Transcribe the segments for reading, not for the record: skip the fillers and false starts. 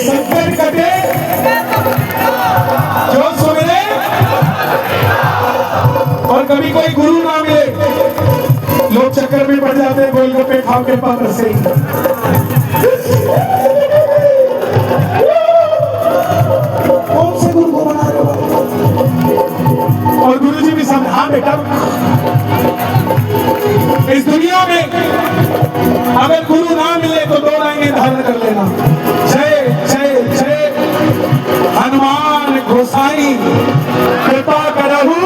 संकट कटे जो सुमिरे, और कभी कोई गुरु ना मिले, लोग चक्कर में पड़ जाते गोलगप्पे खाओ के पात्र से। कौन से गुरु को बना रहे हो? और गुरु जी भी समझा बेटा, इस दुनिया में अगर गुरु ना मिले तो दो लाइनें धारण कर लेना, जय जय जय हनुमान गोसाई कृपा करहु।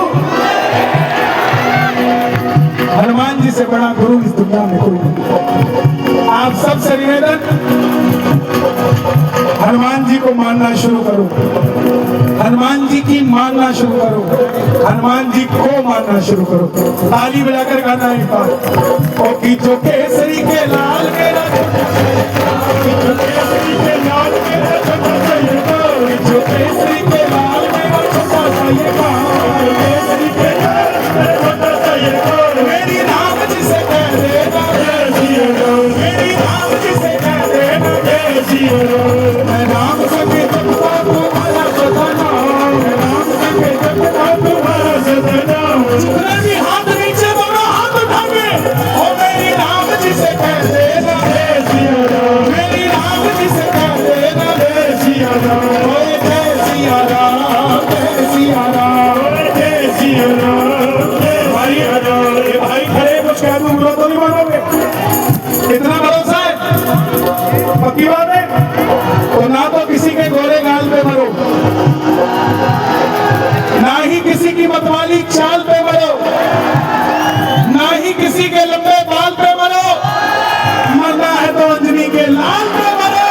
हनुमान जी से बड़ा गुरु इस दुनिया में कोई नहीं। आप सबसे निवेदन, हनुमान जी को मानना शुरू करो, हनुमान जी की मानना शुरू करो, हनुमान जी को मानना शुरू करो। ताली बजाकर गाना एक बार। ओ की जो केसरी के लाल मेरा, जो केसरी के लाल मेरा छोटा सा ये गाँव, जो केसरी के लाल मेरा छोटा सा ये गाँव, केसरी के लाल मेरा छोटा सा ये गाँव, मेरी राम जी से कह देना जय सिया राम, मेरी राम जी से कह देना जय सिया राम। मैं राम सके जपता तुम्हारा सदा नाम, मैं राम सके जपता तुम्हारा सदा नाम। जितने भी हाथ नीचे दोनों हाथ उठाओगे, ओ मेरी राम जी से कह देना जय सिया राम, मेरी राम जी से कह देना जय सिया राम, ओए जय सिया राम, जय सिया राम, जय सिया राम। भाई भाई खड़े कुछ कह दूं बुरा तो नहीं मानोगे? इतना भरोसा है, पक्की बात है। तो ना तो किसी के गोरे गाल पे मरो, ना ही किसी की मतवाली चाल पे मरो, ना ही किसी के लंबे बाल पे मरो, मरना है तो अंजनी के लाल पे मरो।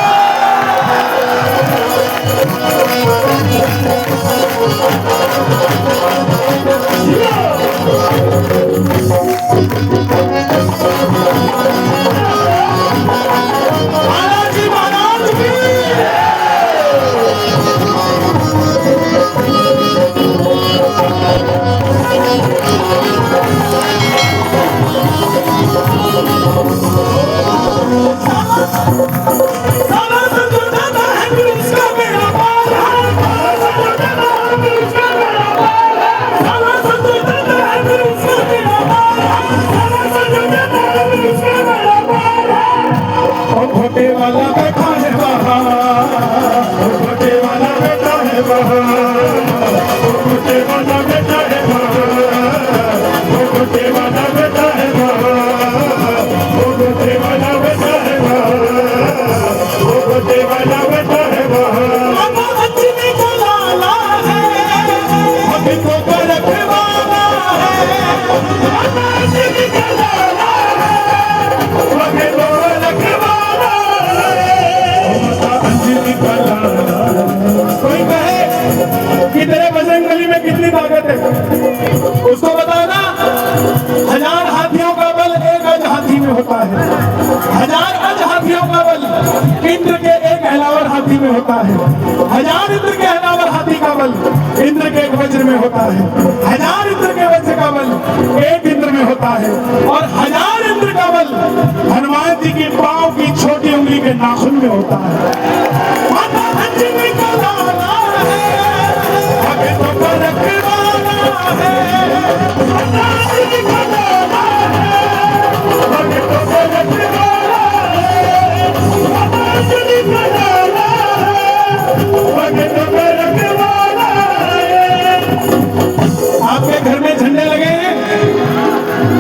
घोटे वाला बैठा है वहाँ, घोटे वाला बैठा है वहाँ, घोटे वाला बैठा है वहाँ, घोटे वाला बैठा है वहाँ, घोटे वाला बैठा है वहाँ, घोटे वाला बैठा है वहाँ। अंजनी का लाला है, अभी तो रखवाला है, अंजनी का लाला है, अभी तो रखवाला। कोई कहे कि तेरे बजरंगबली में कितनी ताकत है, उसको बताना 1000 हाथियों का बल एक अज हाथी में होता है, 1000 अज हाथियों का बल इंद्र के एक हलावर हाथी में होता है, 1000 इंद्र के हलावर हाथी का बल इंद्र के एक वज्र में होता है, 1000 इंद्र के वज्र का बल एक इंद्र में होता है, और 1000 इंद्र का बल हनुमान जी की पांव की छोटी उंगली के नाखून में होता है। अंजनी का लाला है, अभी तो रखवाला है, अंजनी का लाला है, अभी तो रखवाला है, अंजनी का लाला है, अभी तो रखवाला है। आपके घर में झंडे लगे हैं?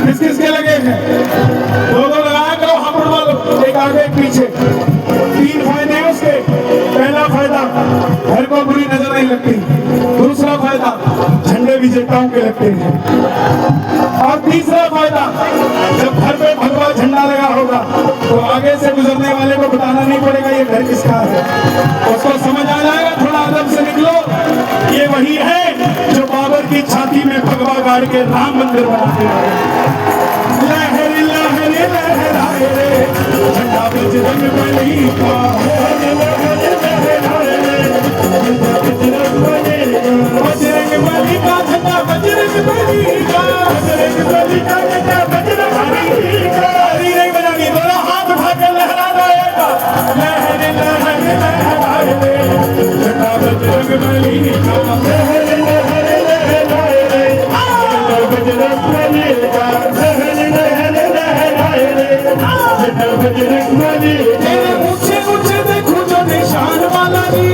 किस किस के लगे हैं? लोगों लगाया करो, हम उड़वा लो, एक आगे एक पीछे। 3 फायदे हैं उसके। पहला फायदा, घर को बुरी नजर नहीं लगती। दूसरा फायदा, झंडे विजेताओं के लगते हैं। और तीसरा फायदा, जब घर पे उखाड़ के राम मंदिर बना के लहर लहर लहराए रे झंडा बजरंग बली का, बजरंग बली का झंडा, बजरंग बली का, बजरंग बली का झंडा, बजरंग बली का। नहीं बजानी, दोनों हाथ उठा के लहराना है, लहर लहर लहराए रे झंडा बजरंग बली का, लहर लहर लहराए रे झंडा बजरंग बली का, लहर लहर लहराए रे झंडा बजरंग बली का। ऊंचे ऊंचे देखो जो निशान वाला जी,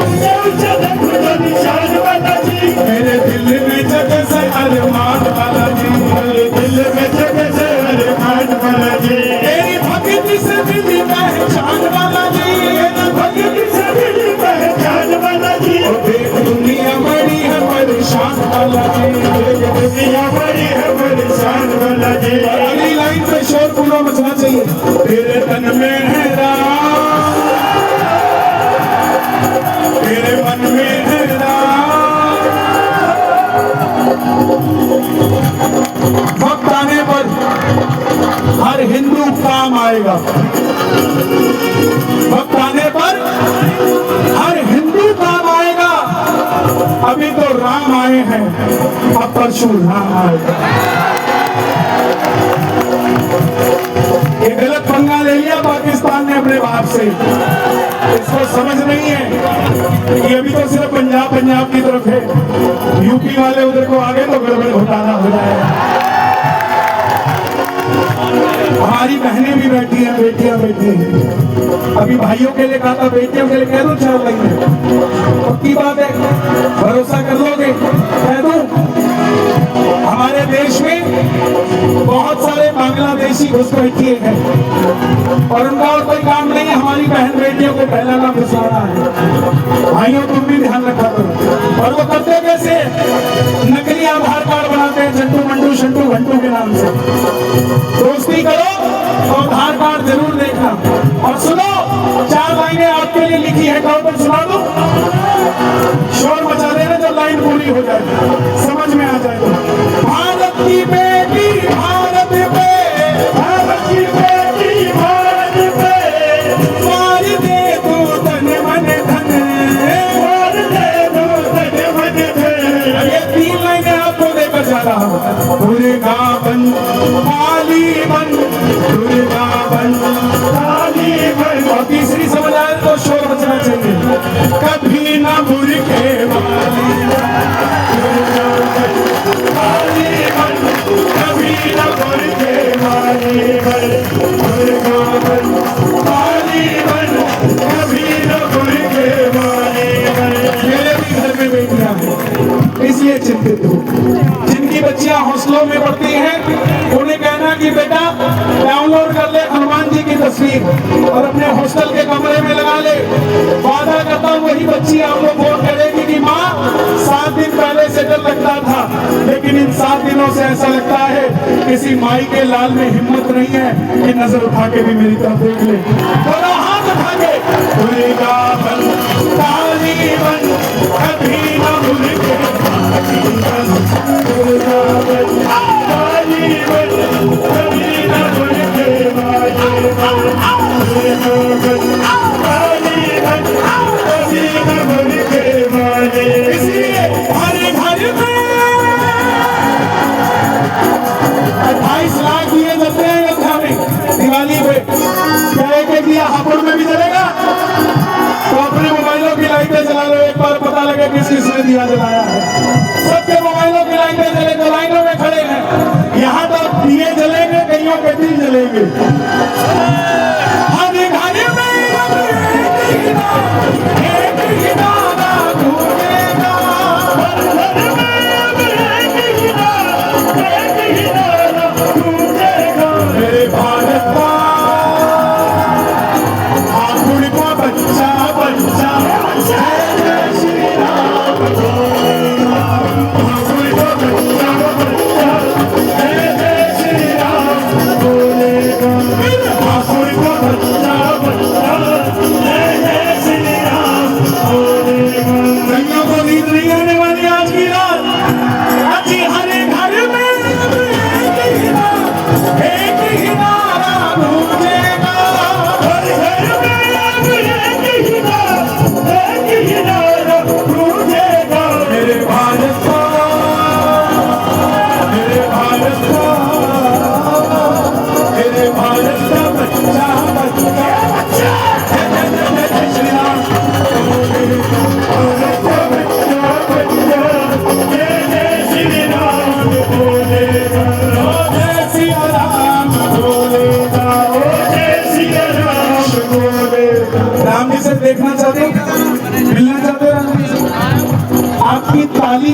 ऊंचे ऊंचे देखो जो निशान वाला जी, मेरे दिल में जगह से अरमान वाला जी, मेरे दिल में जगह से अरमान वाला जी, तेरी भक्ति से मिली पहचान वाला जी, तेरी भक्ति से मिली पहचान वाला जी, देख दुनिया बड़ी है परेशान वाला जी, देख दुनिया बड़ी है परेशान वाला जी। अगली लाइन पे शोर पूरा मचना चाहिए, तेरे तन में है राम, तेरे मन में है राम, वक्त आने पर हर हिंदू काम आएगा, वक्त आने पर हर हिंदू काम आएगा। अभी तो राम आए हैं, अब परशुराम आएगा। ये गलत पंगा ले लिया पाकिस्तान ने अपने बाप से, इसको समझ नहीं है कि अभी तो सिर्फ पंजाब की तरफ है, यूपी वाले उधर को आगे तो गड़बड़ घोटाला हो जाएगा। हमारी बहनें भी बैठी हैं, बेटियां बैठी हैं, अभी भाइयों के लिए कहा था, बेटियों के लिए कह दो 4 लाइनें, पक्की बात है, भरोसा कर लोगे, कह दो। हमारे देश में बहुत सारे बांग्लादेशी घुसपैठिए हैं और उनका और कोई काम नहीं है हमारी बहन बेटियों को फैलाना फुसलाना है। भाइयों तुम भी ध्यान रखा करो। और वो करते कैसे? नकली आधार कार्ड बनाते हैं चंटू मंटू शंटू घंटू के नाम से। दोस्ती करो तो आधार कार्ड जरूर देखना। और सुनो, 4 लाइनें आपके लिए लिखी है, कहो तो सुना दो। शोर मचा देना जब लाइन पूरी हो जाए, समझ में आ जाएगा। भारत की बेटी भारत पे, भारत की बेटी भारत पे, मार दे तू तन मन धन, मार दे तू तन मन धन। ये 3 लाइनें आपको देकर जा रहा हूँ। दुर्गा बन काली बन, दुर्गा बन काली बन। और तीसरी समझ आए तो शोर बचना चाहिए। कभी ना बुरके वाली दुर्गा बन काली बन, कभी ना बुरके वाली बन, दुर्गा बन काली बन, कभी ना बुरके वाली बन। मेरे भी घर में बेटियां हैं, इसलिए चिंतित हूँ। जिनकी बच्चियां हॉस्टलों में पढ़ती हैं, उन्हें कहना कि बेटा डाउनलोड कर ले हनुमान जी की तस्वीर और अपने हॉस्टल के कमरे में लगा ले। वादा करता हूँ वही बच्ची आप लोग फोन करेगी कि माँ 7 दिन पहले से डर लगता था, लेकिन इन 7 दिनों से ऐसा लगता है किसी माई के लाल में हिम्मत नहीं है कि नजर उठा के भी मेरी तरफ देख ले। दोनों हाथ उठा के दुर्गा बन काली बन, कभी न भूलके दुर्गा बन काली बन, कभी न भूलके काली बन, काली बन, कभी न भूलके माली। इसलिए हर घर में 28 लाख दिए जाते हैं अयोध्या में दिवाली पे। क्या एक दिया हापुड़ में भी जलेगा? तो अपने मोबाइलों की लाइटें जला लो, एक बार पता लगे किस किसने दिया जलाया है। सबके मोबाइलों की लाइटें जले तो लाइनों में खड़े हैं। यहाँ तो दिए जलेंगे, कईयों के दिल जलेंगे। हर घर में एक ही गाना गूंजेगा, हर घर में एक ही गाना गूंजेगा। मेरे भारत का ठाकुर का बच्चा बच्चा जय जय श्री राम बोलेगा। ठाकुर का बच्चा बच्चा जय जय श्री राम बोलेगा। ठाकुर का बच्चा बच्चा जय जय श्री राम बोलेगा।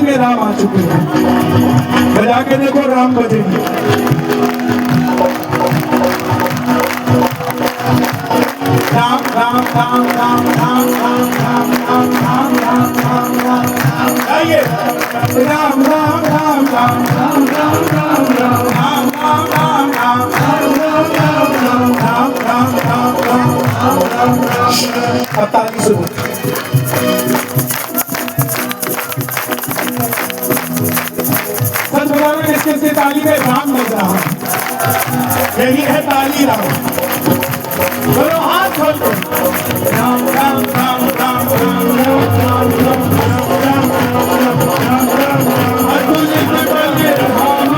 ताली में राम आ चुके हैं। बजा के देखो, राम बजेंगे। राम राम राम राम राम राम राम राम राम राम राम राम राम, आइए। राम राम राम राम राम राम राम राम राम राम राम राम राम राम राम राम राम राम। अब ताली सुनो। सच बता रहे इसके से ताली में राम बज रहा है, यही है ताली राम। बोलो हाथ खोल दो। राम राम राम राम राम राम राम राम राम राम राम और तुझे निकल के राम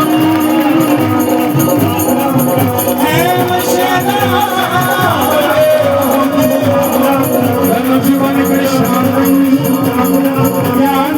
है मशना जीवन कृष्ण ज्ञान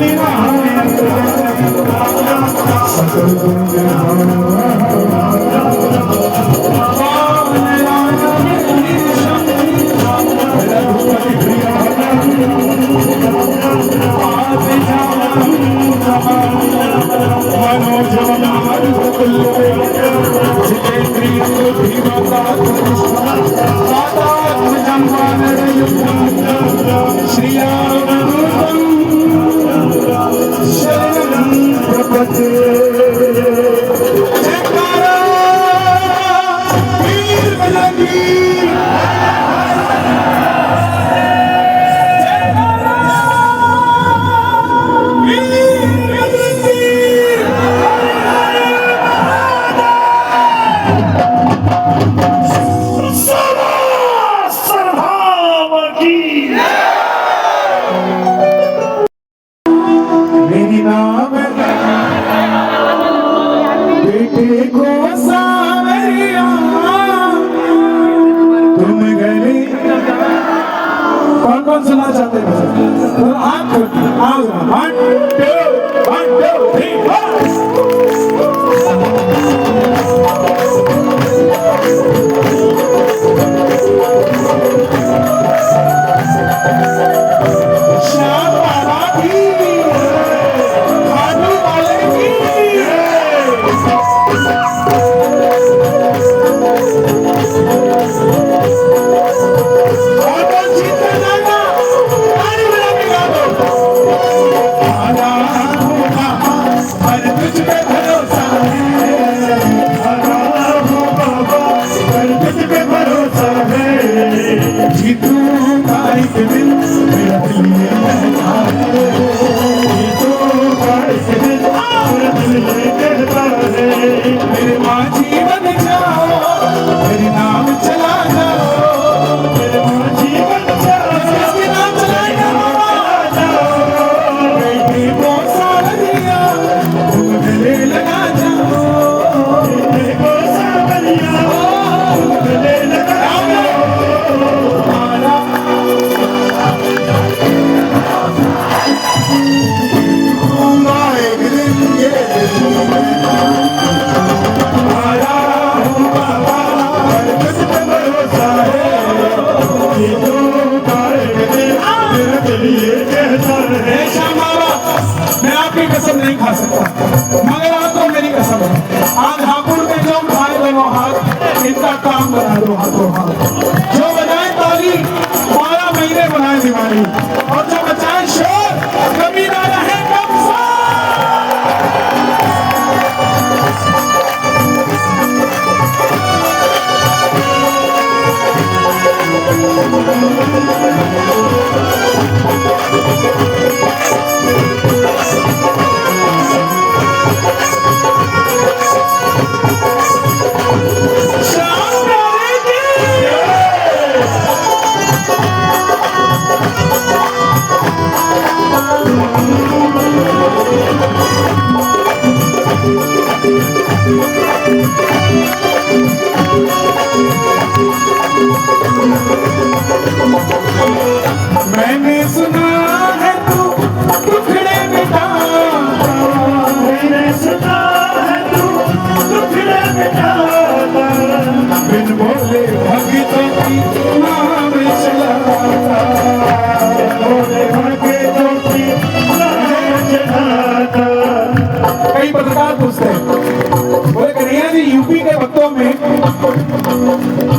कसम नहीं खा सकता, मगर आपको मेरी कसम है, आज हापुड़ में जो उठाए दोनों हाथ, इनका काम बना दो हाथों हाथ। जो बजाए ताली 12 महीने बनाए दिवाली, और जो बचाए शोर कभी ना रहे कम शाम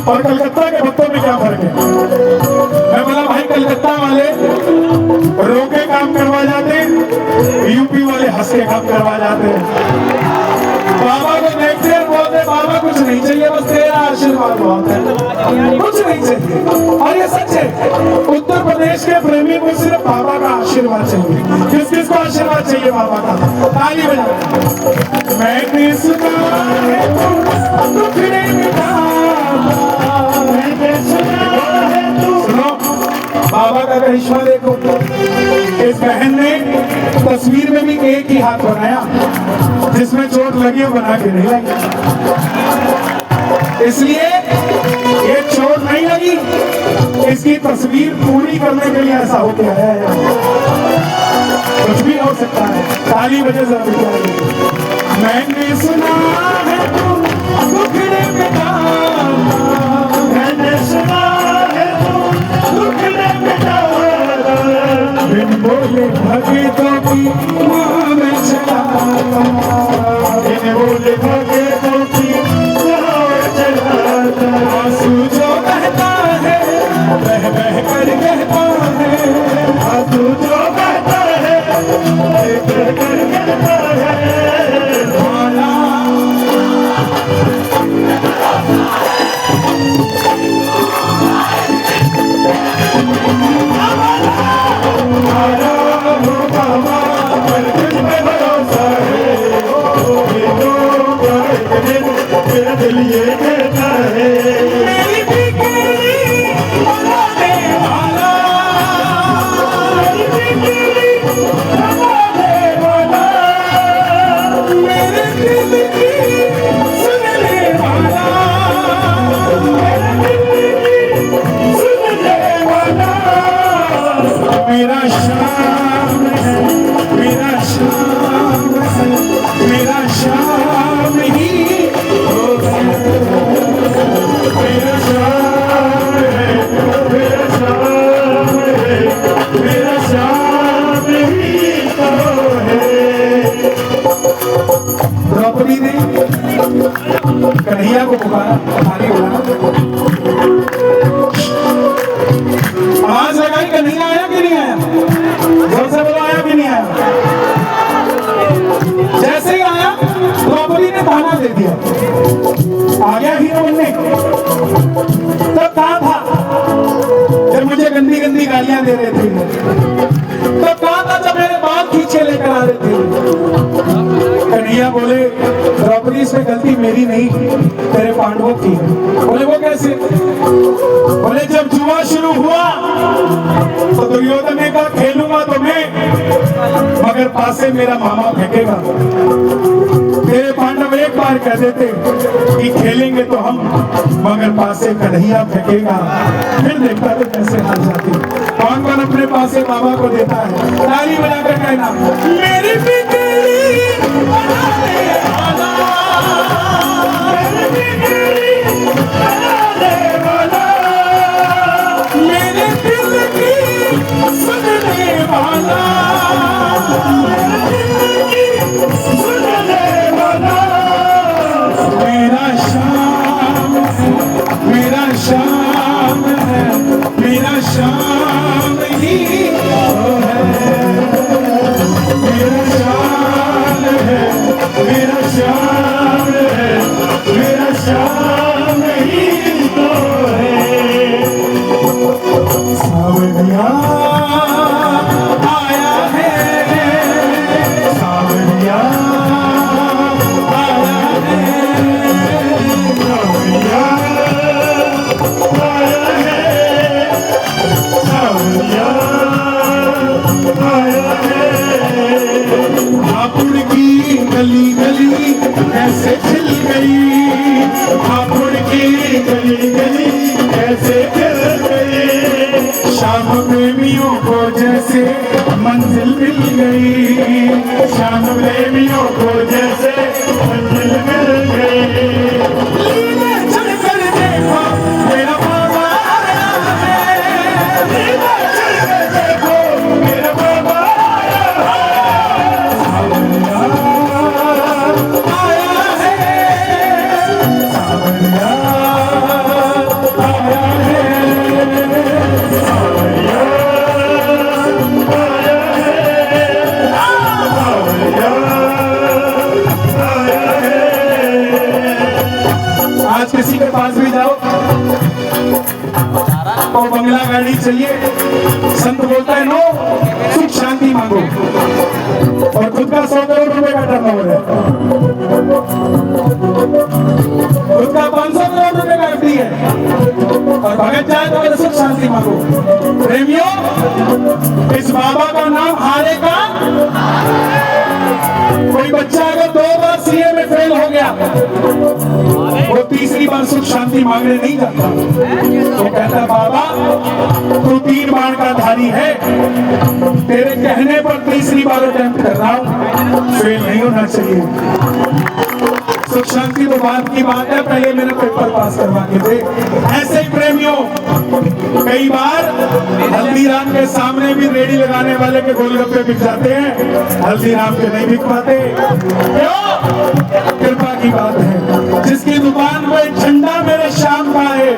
और कलकत्ता के भक्तों में क्या फर्क है? मैं बोला भाई कलकत्ता वाले रोके काम करवा जाते, यूपी वाले हंस के काम करवा जाते हैं। बाबा को देखते हैं, बोलते बाबा कुछ नहीं चाहिए, बस तेरा आशीर्वाद बहुत है, कुछ नहीं चाहिए। और ये सच है, उत्तर प्रदेश के प्रेमी को सिर्फ बाबा का आशीर्वाद चाहिए। किस किस को आशीर्वाद चाहिए बाबा का? ताली बजा। मैंने सुना है तू दुखड़े मिटा, मैंने सुना है तू। सुनो बाबा का करिश्मा देखो, इस बहन ने तस्वीर में भी एक ही हाथ बनाया, जिसमें चोट लगी हो बना के नहीं लगी, इसलिए ये चोट नहीं लगी, इसकी तस्वीर पूरी करने के लिए ऐसा हो गया है। कुछ भी हो सकता है। ताली बजे जरा। मैंने सुना है तुम दुखड़े में डाला, मैंने सुना है तुम दुखड़े में डाला, बिन बोले भगतों की मां में चला, बिन बोले भगतों की मां में चला। आंसू जो बहता है बह बह कर कहता है, आंसू जो बहता है बह बह कर कहता है। माला दिल ये कहता है, मेरी बिगड़ी बनाने वाला, मेरी बिगड़ी बनाने वाला, मेरे दिल की सुनने वाला, मेरे दिल की सुनने वाला। मेरा शाम है, मेरा शाम है, मेरा शाम ही मेरा शाम है, मेरा शाम है, मेरा शाम ही तो है। द्रौपदी ने कन्हैया को पुकारा, थाली बुलाया, आवाज लगाई, कन्हैया आया कि नहीं आया? जोर से बोलो आया कि नहीं आया? जैसे ही आया द्रौपदी ने ताना दे दिया, आ गया हीरो बनने। तब कहा था जब मुझे गंदी गंदी गालियां दे रहे थे, तब कहा था जब मेरे बाल खींचे लेकर आ रहे थे। कन्हैया बोले द्रौपदी इसमें गलती मेरी नहीं, तेरे पांडवों की। बोले वो कैसे? बोले जब जुआ शुरू हुआ तो दुर्योधन ने कहा खेलूंगा तो मैं, मगर पासे मेरा मामा फेंकेगा। तेरे पांडव एक बार कह देते कि खेलेंगे तो हम, मगर पासे कन्हैया फेंकेगा, फिर देखता तो कैसे हार जाती। कौन कौन अपने पासे बाबा को देता है? ताली बजाकर कहना, मेरी बिगड़ी बनाने वाला, मेरी बिगड़ी बनाने वाला, मेरे दिल की सुनने वाला, मेरे दिल की सुनने वाला। मेरा शाम है, मेरा शाम है, मेरा शाम ही है, मेरा शाम है, मेरा शाम है, मेरा शाम ही तो है। सावरिया आया है, सावरिया आया है, सावरिया आया है, सावरिया आया है। हापुड़ की गली गली कैसे खिल गई, हापुड़ की गली गली कैसे खिल गई। शाम प्रेमी पास भी जाओ तो बंगला गाड़ी चाहिए, संत बोलता है नो, सुख शांति मांगो, और खुद का 100 करोड़ रुपए का टर्नओवर है, खुद का 500 करोड़ रुपए का एफडी है, और भगत जाए तो बोले सुख शांति मांगो। प्रेमियों, इस बाबा का नाम हारे का। कोई बच्चा अगर 2 बार सीए में फेल हो गया, वो तीसरी बार सुख शांति मांगने नहीं जाता। वो कहता बाबा तू 3 बार का धारी है, तेरे कहने पर तीसरी बार अटेम्प्ट कर रहा हूं, फेल नहीं होना चाहिए। सुख शांति तो बात की बात है, पहले मेरा पेपर पास करवा के दे। ऐसे ही प्रेमियों, कई बार हल्दीराम के सामने भी रेडी लगाने वाले के गोलगप्पे बिक जाते हैं, हल्दीराम के नहीं बिक पाते। क्यों? कृपा की बात है। जिसकी दुकान में झंडा मेरे शाम का है,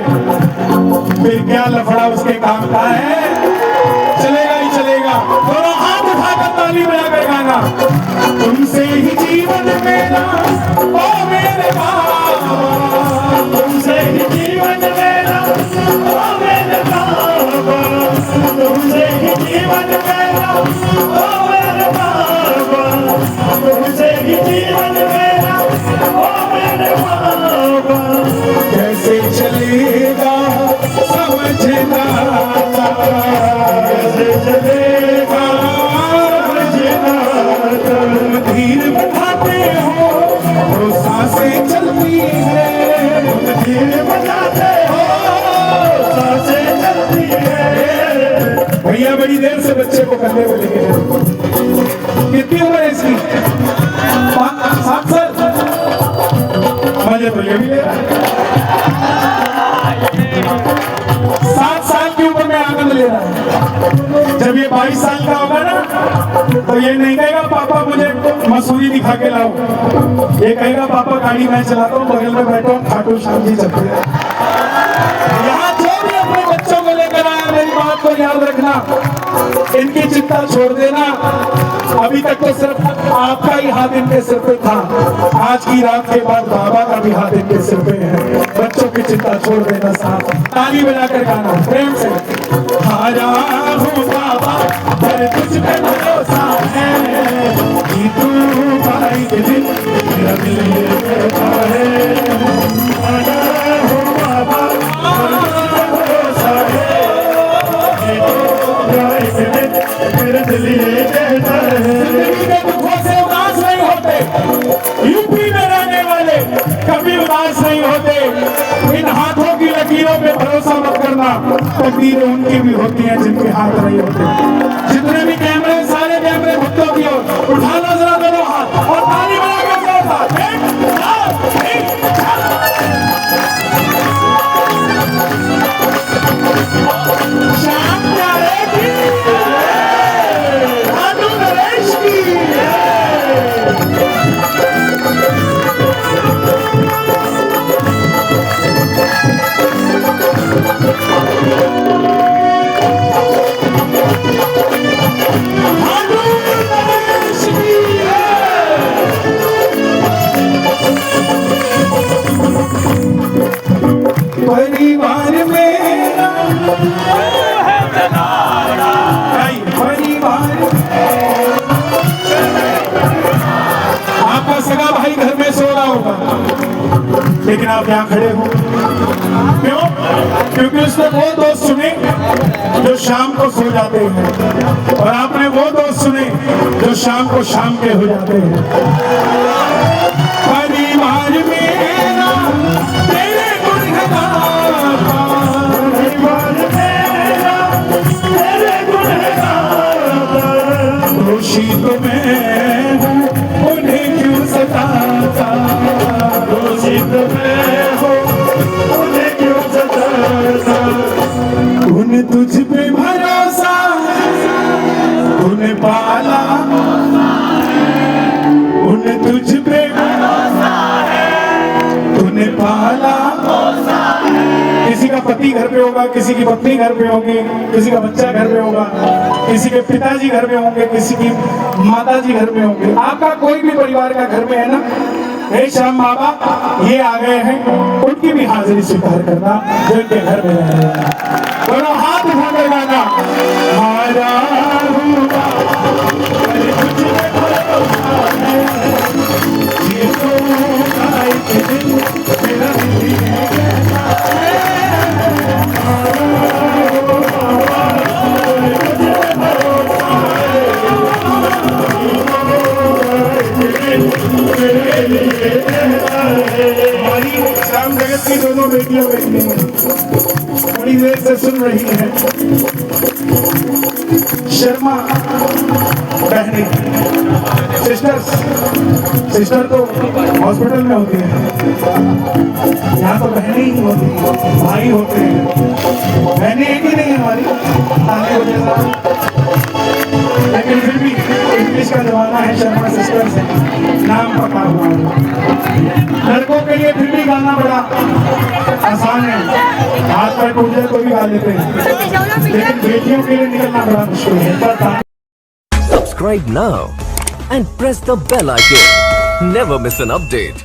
फिर क्या लफड़ा उसके काम का है? चलेगा ही चलेगा। दोनों हाथ उठाकर ताली बजाकर गाना, तुमसे ही जीवन मेरा ओ मेरे बाबा, तुमसे ही जीवन मेरा ओ मेरे बाबा, तुमसे ही जीवन मेरा ओ मेरे बाबा, तुमसे ही जीवन मेरा ओ मेरे बाबा। कैसे चलेगा समझना, कैसे चलेगा समझना, तुम धीर बढ़ाते हो तो सांसें चलती है, तुम धीर बढ़ाते हो सांसें चलती है। भैया बड़ी देर से बच्चे को कंधे पे लेके गए। कितनी उम्र है इसकी? 7 साल। मजे तो ये भी ले रहा है। 7 साल की उम्र में आनंद ले रहा है। जब ये 22 साल का होगा ना, तो ये नहीं कहेगा पापा मुझे मसूरी दिखा के लाओ, ये कहेगा पापा गाड़ी मैं चलाता हूँ, बगल में बैठो, खाटू श्याम जी चलते हैं। यहाँ जो भी अपने बच्चों को लेकर आया, मेरी बात को याद रखना, इनकी चिंता छोड़ देना। अभी तक तो सिर्फ आपका ही हाथ इनके सिर पे था, आज की रात के बाद बाबा का भी हाथ इनके सिर पे है। बच्चों की चिंता छोड़ देना साथ, ताली बजाकर गाना प्रेम से। हारा हूँ बाबा पर कुछ पे भरोसा है, कि तू भाई के दिन मेरा दिल ये कहता है। हारा हूँ बाबा पर कुछ पे भरोसा है, कि तू भाई के दिन मेरा दिल ये कहता है। जिंदगी के दुखों से उदास नहीं होते, यूपी में रहने वाले कभी उदास नहीं होते। इन हाथों की लकीरों पे भरोसा मत करना, तकदीरें उनकी भी होती हैं जिनके हाथ नहीं होते। जितने भी कैमरे, सारे कैमरे भक्तों की ओर उठाना जरा दोनों हाथ और ताली बजा के जोरदार। श्याम प्यारे की, भानु नरेश की। परिवार मेरा परिवार, आपका सगा भाई घर में सो रहा होगा, लेकिन आप यहाँ खड़े हो क्यों? क्योंकि उसने वो दोस्त चुने जो शाम को सो जाते हैं, और आपने वो दोस्त चुने जो शाम को शाम के हो जाते हैं। परिवार मेरा तेरे गुनहगार, परिवार मेरा तेरे गुनहगार, दोषी तो मैं हूँ उन्हें क्यों सताता, दोषी तो मैं हूँ उन्हें क्यों सताता। उन तुझ पे भरोसा तूने पाला, उन तुझ पे तूने पाला। किसी का पति घर पे होगा, किसी की पत्नी घर पे होगी, किसी का बच्चा घर पे होगा, किसी के पिताजी घर में होंगे, किसी की माताजी घर में होंगे। आपका कोई भी परिवार का घर में है ना, हे श्याम बाबा ये आ गए हैं, उनकी भी हाजिरी स्वीकार करना जो इनके घर में रह रहे हैं। दोनों हाथ उठाकर गाना, हारा हुआ पर कुछ न भरोसा है, ये तो आए के दिन मेरा भी है कहना है। हारा हुआ पर कुछ न भरोसा है, मेरे लिए कहना है। हमारी श्याम जगत की दोनों बेटियां बैठी हैं, बड़ी देर से सुन रही है। शर्मा बहनी, सिस्टर तो हॉस्पिटल में होती है, यहाँ तो बहनें ही होती है, भाई होते हैं। बहनें एक ही नहीं है हमारी, आगे वजह से, लेकिन फिर भी इंग्लिश का जमाना है, शर्मा सिस्टर से नाम पता हुआ है। लड़कों के लिए फिर भी गाना बड़ा आसान है, हाथ पैर टूट जाए तो भी गा लेते हैं, लेकिन बेटियों के लिए निकलना बड़ा मुश्किल है। Subscribe now and press the bell icon. Never miss an update.